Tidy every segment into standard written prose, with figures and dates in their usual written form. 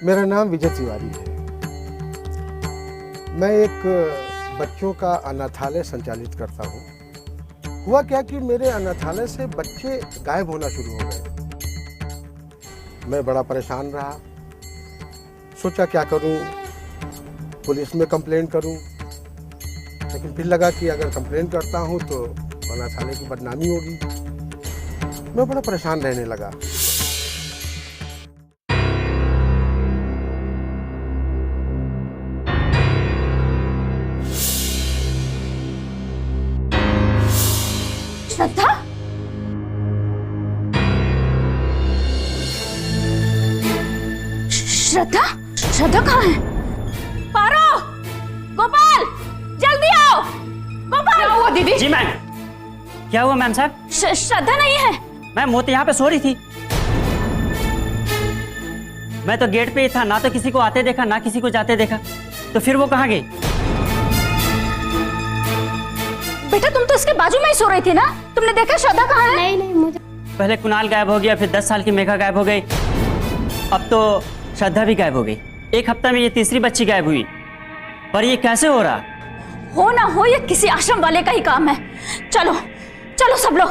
मेरा नाम विजय तिवारी है। मैं एक बच्चों का अनाथालय संचालित करता हूँ। हुआ क्या कि मेरे अनाथालय से बच्चे गायब होना शुरू हो गए। मैं बड़ा परेशान रहा, सोचा क्या करूँ, पुलिस में कंप्लेंट करूँ, लेकिन फिर लगा कि अगर कंप्लेंट करता हूँ तो अनाथालय की बदनामी होगी। मैं बड़ा परेशान रहने लगा। श्रद्धा, श्रद्धा, श्रद्धा कहाँ है? पारो, गोपाल, जल्दी आओ। गोपाल, क्या हुआ दीदी? जी मैम। क्या हुआ मैम साहब? श्रद्धा नहीं है। मैम वो तो यहाँ पे सो रही थी। मैं तो गेट पे ही था, ना तो किसी को आते देखा ना किसी को जाते देखा, तो फिर वो कहाँ गई? बेटा तुम तो इसके बाजू में ही सो रही थी ना, तुमने देखा श्रद्धा कहाँ है? नहीं मुझे पहले कुणाल गायब हो गया, फिर 10 साल की मेघा गायब हो गई, अब तो श्रद्धा भी गायब हो गई। एक हफ्ता में ये तीसरी बच्ची गायब हुई। पर ये कैसे हो रहा? हो ना हो, ये किसी आश्रम वाले का ही काम है। चलो चलो सब लोग।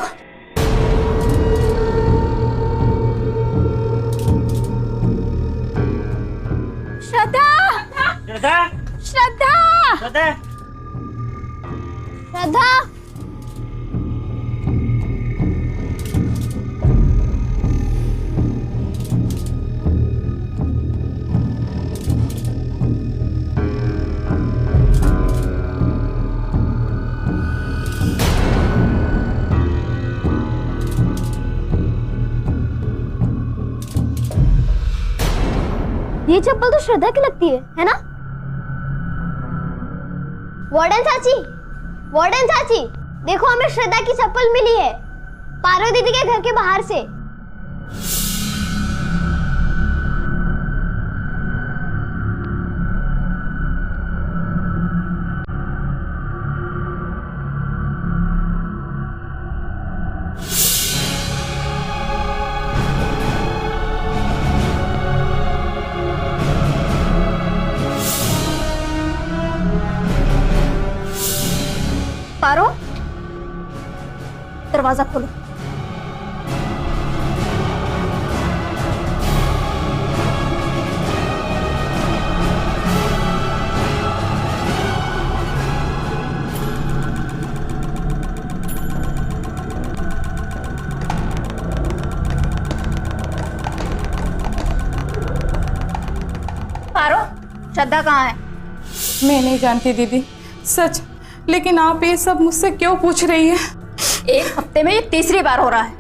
श्रद्धा, श्रद्धा, श्रद्धा, श्रद्धा, श्रद्धा। ये चप्पल तो श्रद्धा की लगती है ना? वार्डन चाची, वार्डन चाची, देखो हमें श्रद्धा की चप्पल मिली है, पारो दीदी के घर के बाहर से। पारो, दरवाजा खोलो। पारो, श्रद्धा कहाँ है? मैं नहीं जानती दीदी, सच। लेकिन आप ये सब मुझसे क्यों पूछ रही है? एक हफ्ते में ये तीसरी बार हो रहा है,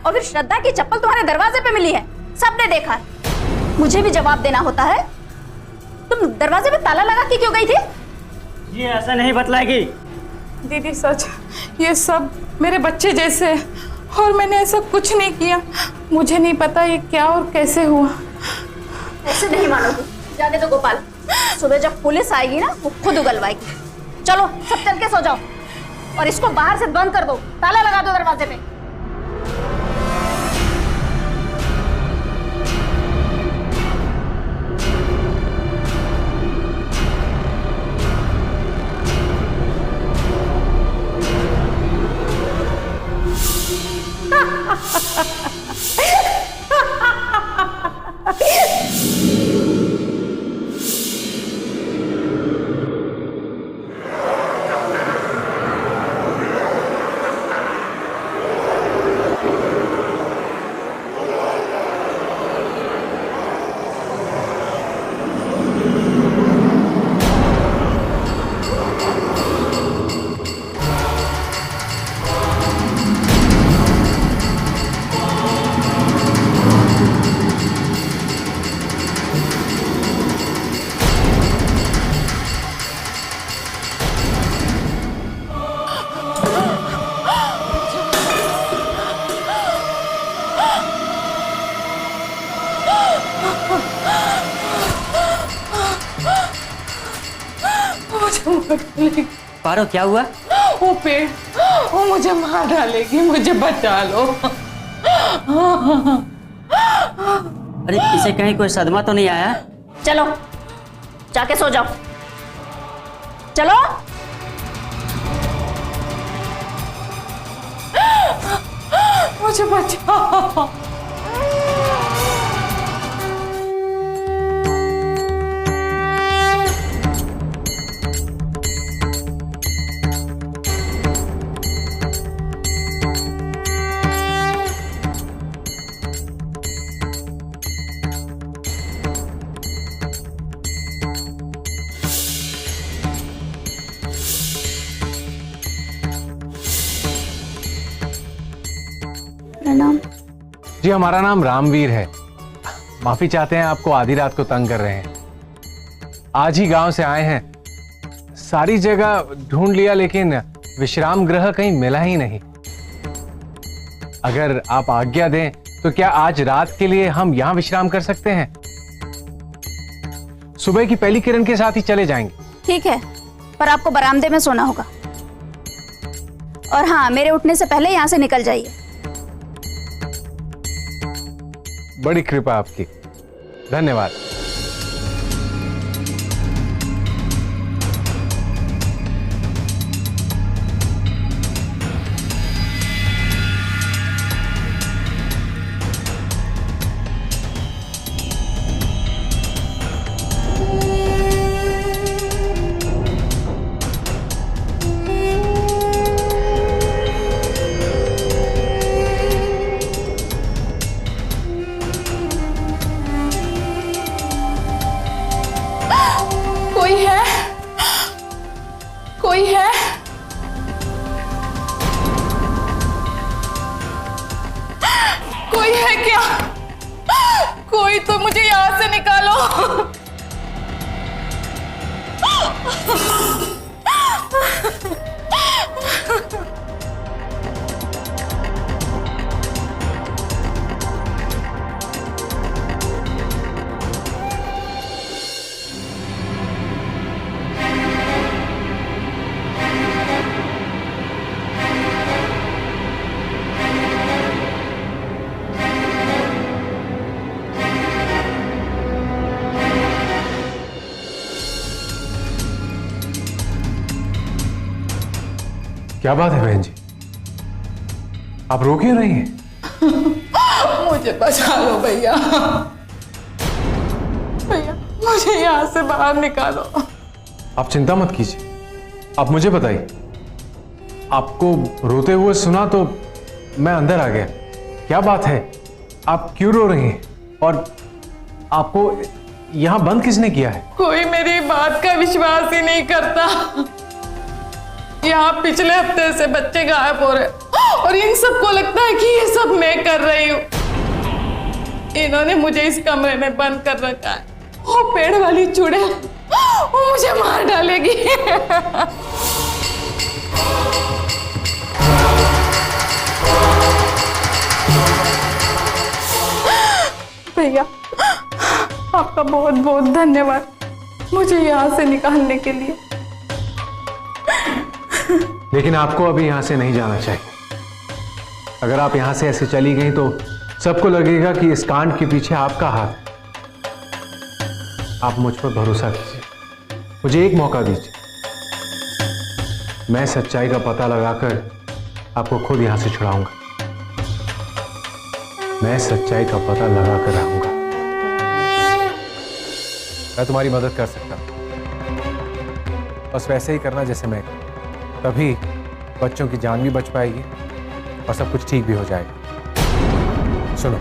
और फिर श्रद्धा की चप्पल तुम्हारे दरवाजे पे मिली है, सबने देखा है। मुझे भी जवाब देना होता है। तुम दरवाजे पे ताला लगा के क्यों गई थी? ये ऐसा नहीं बतलाएगी। दीदी सच, ये सब मेरे बच्चे जैसे है और मैंने ऐसा कुछ नहीं किया। मुझे नहीं पता ये क्या और कैसे हुआ। ऐसे नहीं मानोगी। जाने दो गोपाल, सुबह जब पुलिस आएगी ना वो खुद उगलवाएगी। चलो सब चल के सो जाओ, और इसको बाहर से बंद कर दो, ताला लगा दो दरवाजे पे। पारो क्या हुआ? वो पेड़, वो मुझे मार डालेगी, मुझे बचा लो। अरे इसे कहीं कोई सदमा तो नहीं आया? चलो जाके सो जाओ, चलो। मुझे बचाओ। प्रणाम। जी, हमारा नाम रामवीर है। माफी चाहते हैं आपको आधी रात को तंग कर रहे हैं। आज ही गांव से आए हैं। सारी जगह ढूंढ लिया लेकिन विश्राम गृह कहीं मिला ही नहीं। अगर आप आज्ञा दें तो क्या आज रात के लिए हम यहां विश्राम कर सकते हैं? सुबह की पहली किरण के साथ ही चले जाएंगे। ठीक है, पर आपको बरामदे में सोना होगा। और हाँ, मेरे उठने से पहले यहाँ से निकल जाइए। बड़ी कृपा आपकी, धन्यवाद। कोई है? कोई है? कोई है क्या? कोई तो मुझे यहाँ से निकालो। क्या बात है बहन जी, आप रो क्यों रही हैं? मुझे बचा लो भैया। भैया मुझे यहाँ से बाहर निकालो। आप चिंता मत कीजिए, आप मुझे बताइए। आपको रोते हुए सुना तो मैं अंदर आ गया। क्या बात है, आप क्यों रो रही हैं? और आपको यहां बंद किसने किया है? कोई मेरी बात का विश्वास ही नहीं करता। यहाँ पिछले हफ्ते से बच्चे गायब हो रहे और इन सबको लगता है कि ये सब मैं कर रही हूँ। इन्होंने मुझे इस कमरे में बंद कर रखा है। वो पेड़ वाली चुड़ैल वो मुझे मार डालेगी। भैया आपका बहुत बहुत धन्यवाद मुझे यहाँ से निकालने के लिए। लेकिन आपको अभी यहां से नहीं जाना चाहिए। अगर आप यहां से ऐसे चली गई तो सबको लगेगा कि इस कांड के पीछे आपका हाथ है। आप मुझ पर भरोसा कीजिए, मुझे एक मौका दीजिए। मैं सच्चाई का पता लगाकर आपको खुद यहां से छुड़ाऊंगा। मैं सच्चाई का पता लगाकर आऊंगा। मैं तुम्हारी मदद कर सकता हूं, बस वैसे ही करना जैसे मैं करूं। तभी बच्चों की जान भी बच पाएगी और सब कुछ ठीक भी हो जाएगा। सुनो,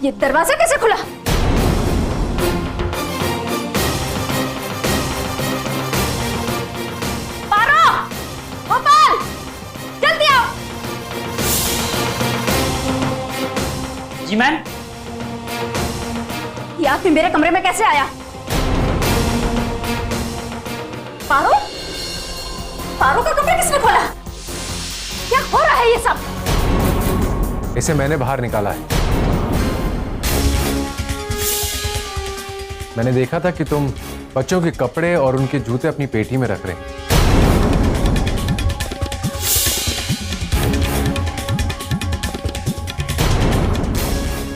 ये दरवाजा कैसे खुला? पारो, गोपाल, जल्दी आओ। जी मैम। ये आदमी मेरे कमरे में कैसे आया? पारो, पारो का कमरा किसने खोला? क्या हो रहा है ये सब? इसे मैंने बाहर निकाला है। मैंने देखा था कि तुम बच्चों के कपड़े और उनके जूते अपनी पेटी में रख रहे हैं।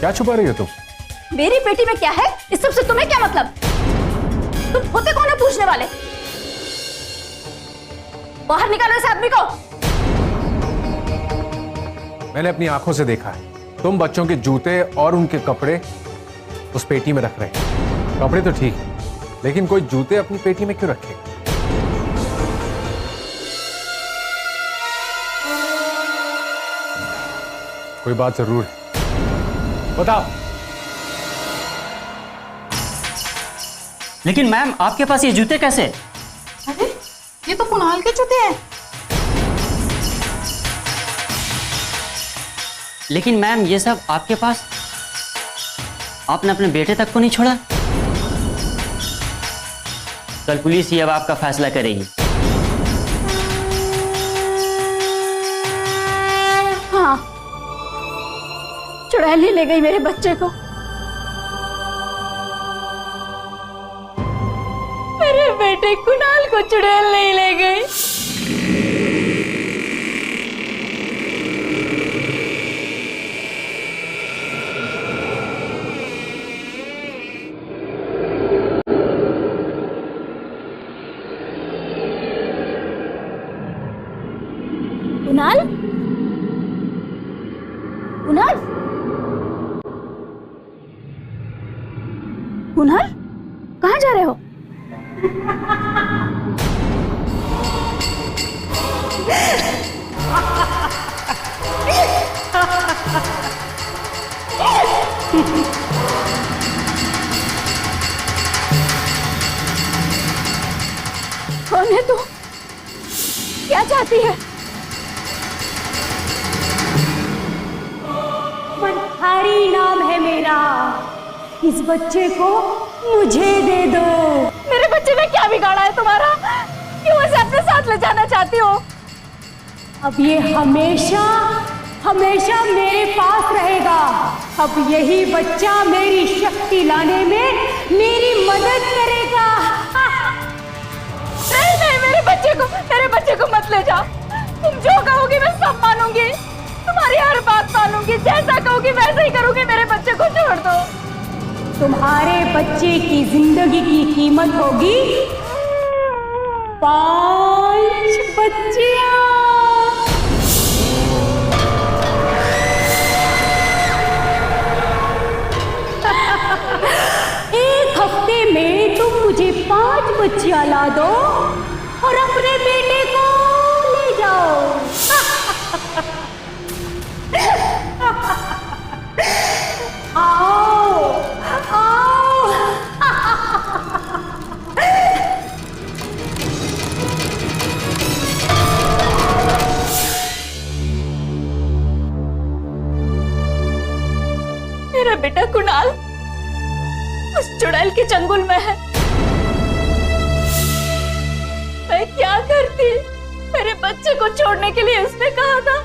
क्या छुपा रही हो तुम? मेरी पेटी में क्या है इस सब से तुम्हें क्या मतलब? तुम होते कौन है पूछने वाले? बाहर निकालो इस आदमी को। मैंने अपनी आंखों से देखा है, तुम बच्चों के जूते और उनके कपड़े उस पेटी में रख रहे हैं। कपड़े तो ठीक है, लेकिन कोई जूते अपनी पेटी में क्यों रखे? कोई बात जरूर है, बताओ। लेकिन मैम आपके पास ये जूते कैसे? अरे ये तो कुणाल के जूते हैं। लेकिन मैम ये सब आपके पास, आपने अपने बेटे तक को नहीं छोड़ा? कल पुलिस ही अब आपका फैसला करेगी। हाँ, चुड़ैल ही ले गई मेरे बच्चे को। मेरे बेटे कुणाल को चुड़ैल नहीं ले गई। कुणाल, कुणाल, कुणाल, कहाँ जा रहे हो? कौन है तू? क्या चाहती है? मनहारी नाम है मेरा। इस बच्चे को मुझे दे दो। मेरे बच्चे ने क्या बिगाड़ा है तुम्हारा? क्यों इसे अपने साथ ले जाना चाहती हो? अब ये हमेशा हमेशा मेरे पास रहेगा। अब यही बच्चा मेरी शक्ति लाने में मेरी मदद करेगा। नहीं नहीं, मेरे बच्चे को मत ले जाओ। तुम जो कहोगी मैं सब मानूंगी, तुम्हारी हर बात मानूंगी, जैसा कहोगी वैसा ही करूंगी। मेरे बच्चे को छोड़ दो। तुम्हारे बच्चे की जिंदगी की कीमत होगी 5 बच्चियां। एक हफ्ते में तुम मुझे 5 बच्चियां ला दो और अपने बेटे को ले जाओ। आओ आओ। मेरा बेटा कुणाल उस चुड़ैल के चंगुल में है। मैं क्या करती? मेरे बच्चे को छोड़ने के लिए उसने कहा था।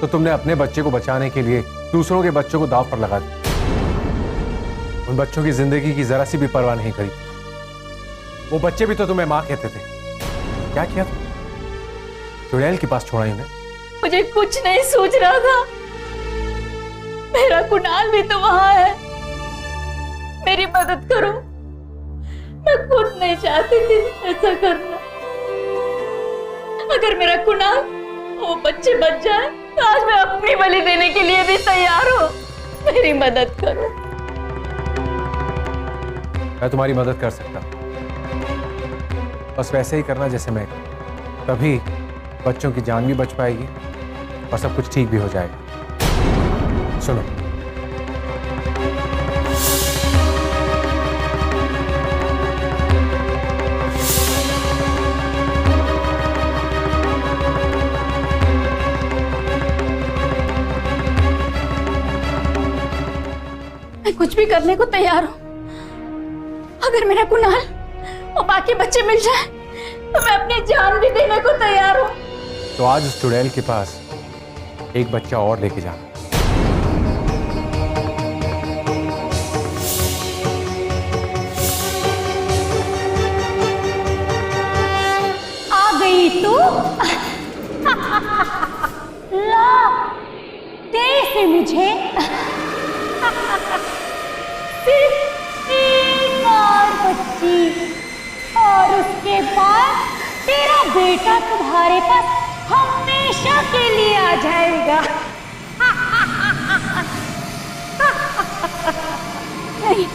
तो तुमने अपने बच्चे को बचाने के लिए दूसरों के बच्चों को दांव पर लगा दिया। उन बच्चों की जिंदगी की जरा सी भी परवाह नहीं करी। वो बच्चे भी तो तुम्हें मां कहते थे। क्या किया तुम? चुड़ैल के पास छोड़ा उन्हें। मुझे कुछ नहीं सूझ रहा था। मेरा कुणाल भी तो वहां है। मेरी मदद करो। मैं खुद नहीं चाहती थी ऐसा करना। अगर मेरा कुणाल वो बच्चे बच जाए तो आज मैं अपनी बलि देने के लिए भी तैयार हूँ। मेरी मदद करो। मैं तुम्हारी मदद कर सकता हूं, बस वैसे ही करना जैसे मैं करता। तभी बच्चों की जान भी बच पाएगी और सब कुछ ठीक भी हो जाएगा। सुनो, कुछ भी करने को तैयार हूँ। अगर मेरा कुणाल और बाकी बच्चे मिल जाए तो मैं अपनी जान भी देने को तैयार हूँ। तो आज उस चुड़ैल के पास एक बच्चा और लेके जाना। आ गई तू। ला दे से मुझे सिर्फ एक और बच्ची, और उसके बाद तेरा बेटा तुम्हारे पास हमेशा के लिए आ जाएगा। नहीं,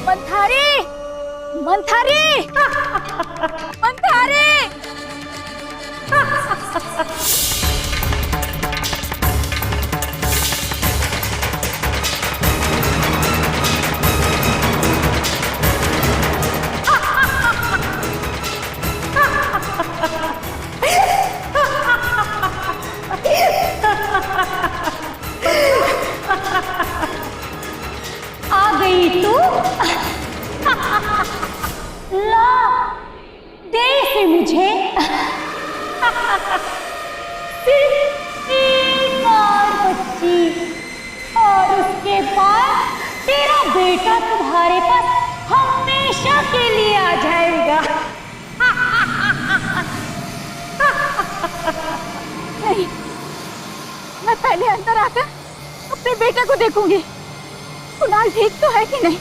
मंथारी, मंथारी, मंथारी। आ गई तू। ला दे से मुझे सिर्फ एक और बच्ची, और उसके बाद तेरा बेटा तुम्हारे पास हमेशा के लिए आ जाएगा। नहीं, मैं पहले अंदर आकर अपने बेटे को देखूंगी, कुणाल ठीक तो है कि नहीं।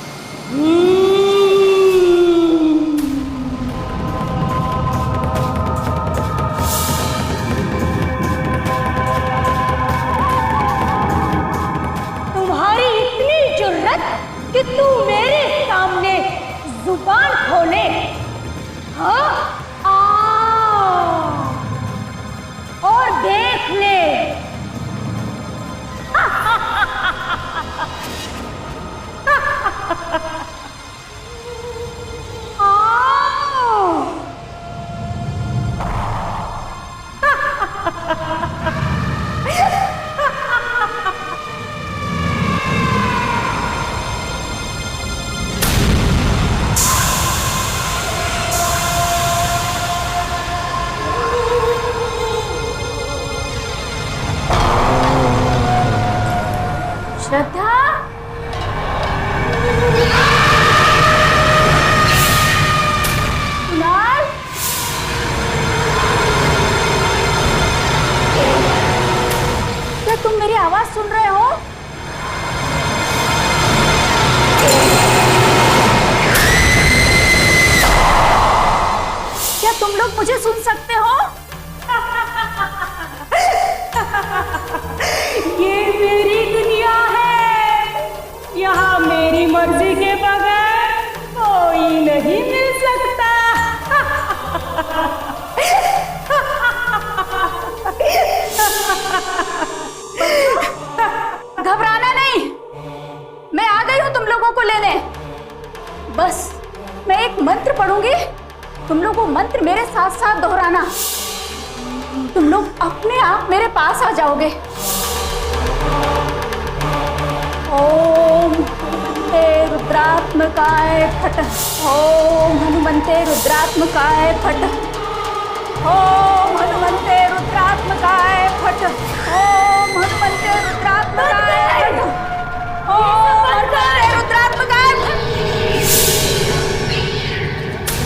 तुम्हारी इतनी जुर्रत कि तू मेरे सामने जुबान खोले। हाँ, आ और देख ले। श्रद्धा, कुणाल, क्या तुम मेरी आवाज सुन रहे हो? क्या तुम लोग मुझे सुन सकते हो? ये मेरी दुनिया है, यहाँ मेरी मर्जी के बगैर कोई नहीं मिल सकता। एक मंत्र पढ़ूंगी, तुम लोग वो मंत्र मेरे साथ साथ दोहराना। तुम लोग अपने आप मेरे पास आ जाओगे। ओम हनुमंते रुद्रात्मकाय फट। ओम हनुमंते रुद्रात्मकाय फट। ओम हनुमंते रुद्रात्मकाय फट। ओम हनुमंते रुद्रात्मकाय फट। ओम हनुमंते रुद्रात्मकाय फट।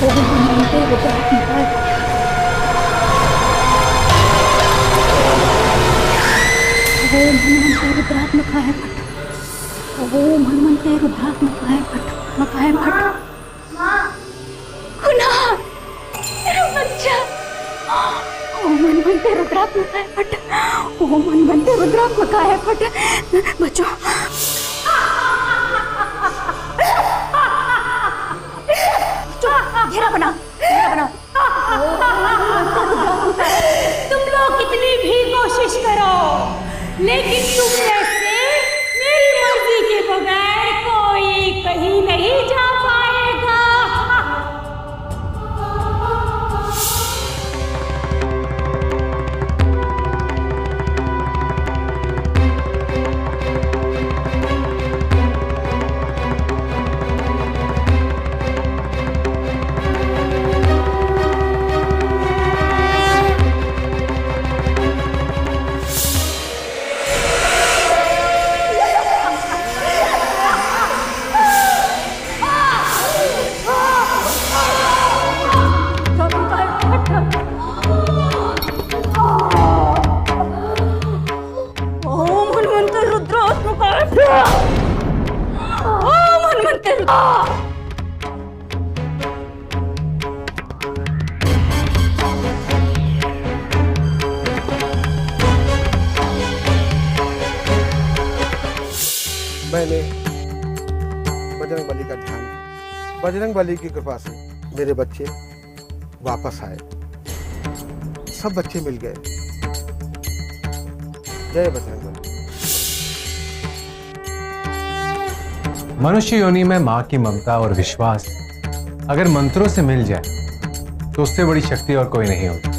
ओम हनुमंते रुद्रात्मकाय फट। ओम हनुमंते रुद्रात्मकाय फट। ओम हनुमंते रुद्रात्मकाय फट। मकाय फट। गुना मेरा बच्चा। ओम हनुमंते रुद्रात्मकाय फट। ओम हनुमंते रुद्रात्मकाय फट। बच्चों घेरा बनाओ, घेरा बनाओ। तुम लोग कितनी भी कोशिश करो, लेकिन तुम में से मेरी मर्जी के बगैर कोई कहीं नहीं जा पाएगा। ओम हनुमंते रुद्रात्मकाय फट। ओम हनुमंते मैंने बजरंग बली का ध्यान किया। बजरंग बली की कृपा से मेरे बच्चे वापस आए। सब बच्चे मिल गए। जय बजरंग बली। मनुष्य योनि में मां की ममता और विश्वास अगर मंत्रों से मिल जाए तो उससे बड़ी शक्ति और कोई नहीं होती।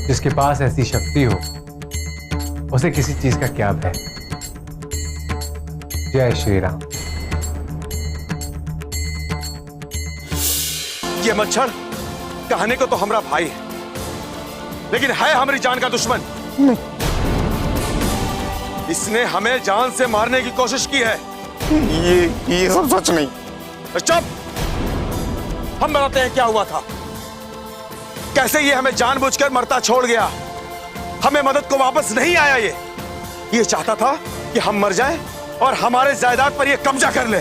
जिसके पास ऐसी शक्ति हो उसे किसी चीज का क्या भय। जय श्री राम। ये मच्छर कहने को तो हमारा भाई है, लेकिन है हमारी जान का दुश्मन। इसने हमें जान से मारने की कोशिश की है। ये सब सच नहीं। चुप! हम बताते हैं क्या हुआ था, कैसे ये हमें जानबूझकर मरता छोड़ गया। हमें मदद को वापस नहीं आया। ये चाहता था कि हम मर जाएं और हमारे जायदाद पर ये कब्जा कर ले।